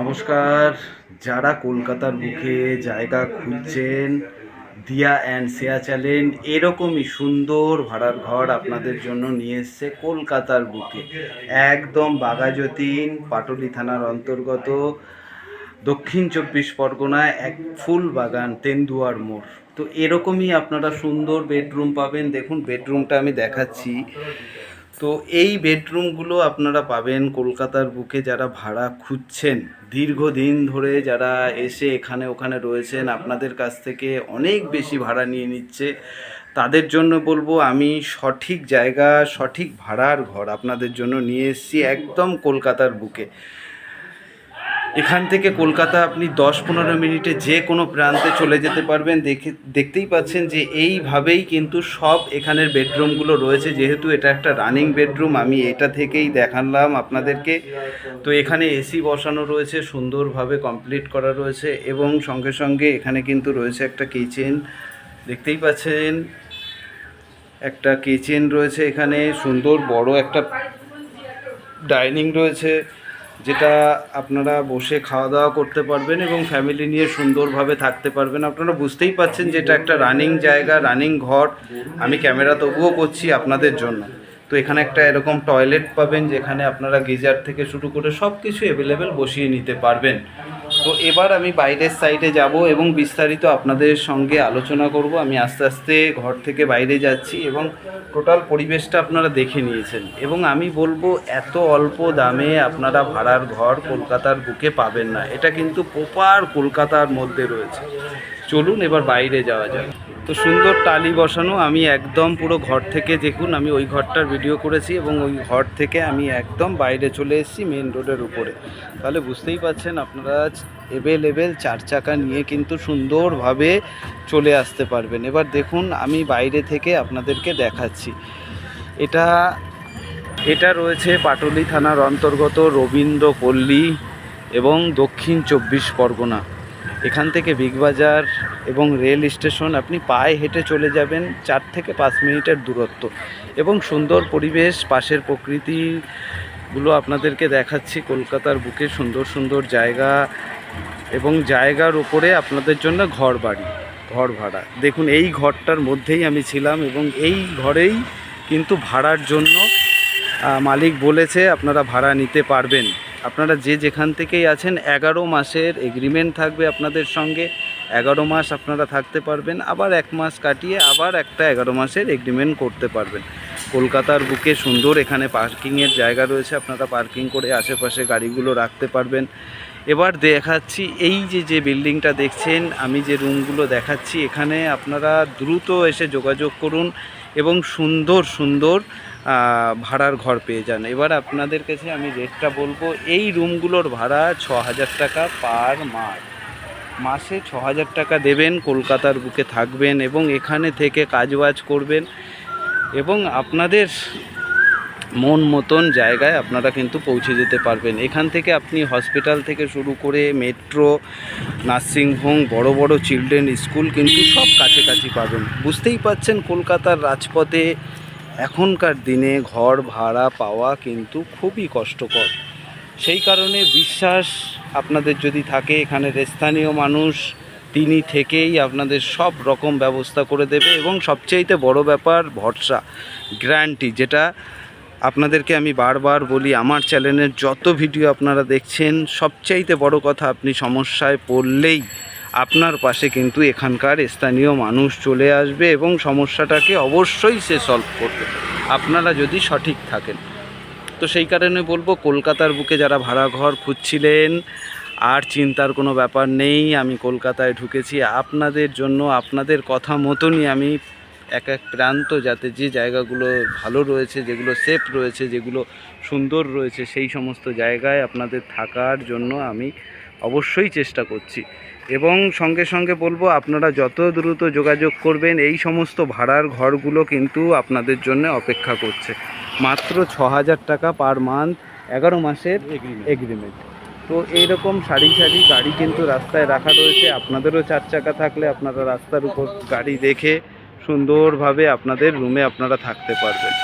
নমস্কার। যারা কলকাতার বুকে জায়গা খুঁজছেন, দিয়া অ্যান্ড শেয়া চ্যালেঞ্জ এরকমই সুন্দর ভাড়ার ঘর আপনাদের জন্য নিয়ে এসছে কলকাতার বুকে, একদম বাঘাযতীন পাটুলি থানার অন্তর্গত দক্ষিণ ২৪ পরগনায় এক ফুল বাগান তেন্দুয়ার মোড়। তো এরকমই আপনারা সুন্দর বেডরুম পাবেন। দেখুন বেডরুমটা আমি দেখাচ্ছি। তো এই বেডরুমগুলো আপনারা পাবেন কলকাতার বুকে। যারা ভাড়া খুঁজছেন, দীর্ঘদিন ধরে যারা এসে এখানে ওখানে রয়েছেন, আপনাদের কাছ থেকে অনেক বেশি ভাড়া নিয়ে নিচ্ছে, তাদের জন্য বলবো আমি সঠিক জায়গা সঠিক ভাড়ার ঘর আপনাদের জন্য নিয়ে এসেছি একদম কলকাতার বুকে। এখান থেকে কলকাতা আপনি ১০-১৫ মিনিটে যে কোনো প্রান্তে চলে যেতে পারবেন। দেখতেই পাচ্ছেন যে এইভাবেই কিন্তু সব এখানের বেডরুমগুলো রয়েছে। যেহেতু এটা একটা রানিং বেডরুম, আমি এটা থেকেই দেখালাম আপনাদেরকে। তো এখানে এসি বসানো রয়েছে, সুন্দরভাবে কমপ্লিট করা রয়েছে, এবং সঙ্গে সঙ্গে এখানে কিন্তু রয়েছে একটা কিচেন। দেখতেই পাচ্ছেন একটা কিচেন রয়েছে এখানে, সুন্দর বড় একটা ডাইনিং রয়েছে, যেটা আপনারা বসে খাওয়া দাওয়া করতে পারবেন এবং ফ্যামিলি নিয়ে সুন্দরভাবে থাকতে পারবেন। আপনারা বুঝতেই পাচ্ছেন যে এটা একটা রানিং জায়গা, রানিং ঘর। আমি ক্যামেরা তবুও করছি আপনাদের জন্য। তো এখানে একটা এরকম টয়লেট পাবেন, যেখানে আপনারা গিজার থেকে শুরু করে সব কিছু অ্যাভেলেবেল বসিয়ে নিতে পারবেন। তো এবার আমি বাইরের সাইডে যাব এবং বিস্তারিত আপনাদের সঙ্গে আলোচনা করব। আমি আস্তে আস্তে ঘর থেকে বাইরে যাচ্ছি এবং টোটাল পরিবেশটা আপনারা দেখে নিয়েছেন, এবং আমি বলবো এত অল্প দামে আপনারা ভাড়ার ঘর কলকাতার বুকে পাবেন না। এটা কিন্তু প্রপার কলকাতার মধ্যে রয়েছে। চলুন এবার বাইরে যাওয়া যাক। তো সুন্দর টালি বসানো, আমি একদম পুরো ঘর থেকে, দেখুন আমি ওই ঘরটার ভিডিও করেছি এবং ওই ঘর থেকে আমি একদম বাইরে চলে এসেছি মেন রোডের উপরে। তাহলে বুঝতেই পাচ্ছেন আপনারা অ্যাভেলেবেল 4 চাকা নিয়ে কিন্তু সুন্দরভাবে চলে আসতে পারবেন। এবার দেখুন আমি বাইরে থেকে আপনাদেরকে দেখাচ্ছি। এটা রয়েছে পাটুলি থানার অন্তর্গত রবীন্দ্রপল্লী এবং দক্ষিণ ২৪ পরগনা। এখান থেকে বিগ বাজার এবং রেল স্টেশন আপনি পায়ে হেঁটে চলে যাবেন 4 থেকে 5 মিনিটের দূরত্ব, এবং সুন্দর পরিবেশ, পাশের প্রকৃতিগুলো আপনাদেরকে দেখাচ্ছি। কলকাতার বুকে সুন্দর সুন্দর জায়গা, এবং জায়গার উপরে আপনাদের জন্য ঘর ভাড়া। দেখুন এই ঘরটার মধ্যেই আমি ছিলাম, এবং এই ঘরেই কিন্তু ভাড়ার জন্য মালিক বলেছে আপনারা ভাড়া নিতে পারবেন। আপনারা যে যেখান থেকেই আছেন 11 মাসের এগ্রিমেন্ট থাকবে আপনাদের সঙ্গে। 11 মাস আপনারা থাকতে পারবেন, আবার 1 মাস কাটিয়ে আবার একটা 11 মাসের এগ্রিমেন্ট করতে পারবেন। কলকাতার বুকে সুন্দর এখানে পার্কিংয়ের জায়গা রয়েছে, আপনারা পার্কিং করে আশেপাশে গাড়িগুলো রাখতে পারবেন। এবার দেখাচ্ছি এই যে বিল্ডিংটা দেখছেন, আমি যে রুমগুলো দেখাচ্ছি, এখানে আপনারা দ্রুত এসে যোগাযোগ করুন এবং সুন্দর সুন্দর ভাড়ার ঘর পেয়ে যান। এবার আপনাদের কাছে আমি রেটটা বলবো। এই রুমগুলোর ভাড়া ৬,০০০ টাকা পার মাসে ৬,০০০ টাকা দেবেন, কলকাতার বুকে থাকবেন এবং এখানে থেকে কাজবাজ করবেন, এবং আপনাদের মন মতন জায়গায় আপনারা কিন্তু পৌঁছে যেতে পারবেন। এখান থেকে আপনি হসপিটাল থেকে শুরু করে মেট্রো, নার্সিংহোম, বড় বড় চিলড্রেন স্কুল কিন্তু সব কাছাকাছি পাবেন। বুঝতেই পাচ্ছেন কলকাতার রাজপথে এখনকার দিনে ঘর ভাড়া পাওয়া কিন্তু খুবই কষ্টকর। সেই কারণে বিশ্বাস আপনাদের যদি থাকে, এখানের স্থানীয় মানুষ তিনি থেকেই আপনাদের সব রকম ব্যবস্থা করে দেবে, এবং সবচেয়ে বড় ব্যাপার ভরসা, গ্যারান্টি, যেটা আপনাদেরকে আমি বারবার বলি। আমার চ্যানেলের যত ভিডিও আপনারা দেখছেন, সবচাইতে বড় কথা, আপনি সমস্যায় পড়লেই আপনার পাশে কিন্তু এখানকার স্থানীয় মানুষ চলে আসবে এবং সমস্যাটাকে অবশ্যই সে সলভ করবে, আপনারা যদি সঠিক থাকেন। তো সেই কারণে বলবো, কলকাতার বুকে যারা ভাড়া ঘর খুঁজছিলেন, আর চিন্তার কোনো ব্যাপার নেই। আমি কলকাতায় ঢুকেছি আপনাদের জন্য, আপনাদের কথা মতনই আমি এক প্রান্ত, যাতে যে জায়গাগুলো ভালো রয়েছে, যেগুলো সেফ রয়েছে, যেগুলো সুন্দর রয়েছে, সেই সমস্ত জায়গায় আপনাদের থাকার জন্য আমি অবশ্যই চেষ্টা করছি। এবং সঙ্গে সঙ্গে বলবো, আপনারা যত দ্রুত যোগাযোগ করবেন, এই সমস্ত ভাড়ার ঘরগুলো কিন্তু আপনাদের জন্য অপেক্ষা করছে। মাত্র ৬,০০০ টাকা পার মান্থ, 11 মাসের এগ্রিমেন্ট। তো এইরকম সারি সারি গাড়ি কিন্তু রাস্তায় রাখা রয়েছে। আপনাদেরও 4 চাকা থাকলে আপনারা রাস্তার উপর গাড়ি দেখে সুন্দরভাবে আপনাদের রুমে আপনারা থাকতে পারবেন।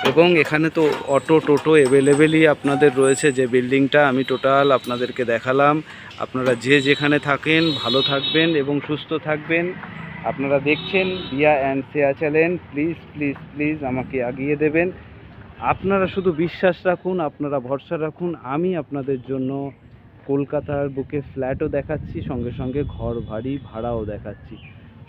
এবং এখানে তো অটো টোটো অ্যাভেলেবেলই আপনাদের রয়েছে। যে বিল্ডিংটা আমি টোটাল আপনাদেরকে দেখালাম। আপনারা যে যেখানে থাকেন ভালো থাকবেন এবং সুস্থ থাকবেন। আপনারা দেখছেন Diya and Sheya channel. Please please please আমাকে এগিয়ে দেবেন। আপনারা শুধু বিশ্বাস রাখুন, আপনারা ভরসা রাখুন। আমি আপনাদের জন্য কলকাতার বুকে ফ্ল্যাটও দেখাচ্ছি, সঙ্গে সঙ্গে ঘর বাড়ি ভাড়াও দেখাচ্ছি।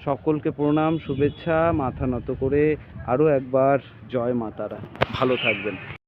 সকলকে প্রণাম, শুভেচ্ছা, মাথা নত করে আরও একবার জয় মা তারা। ভালো থাকবেন।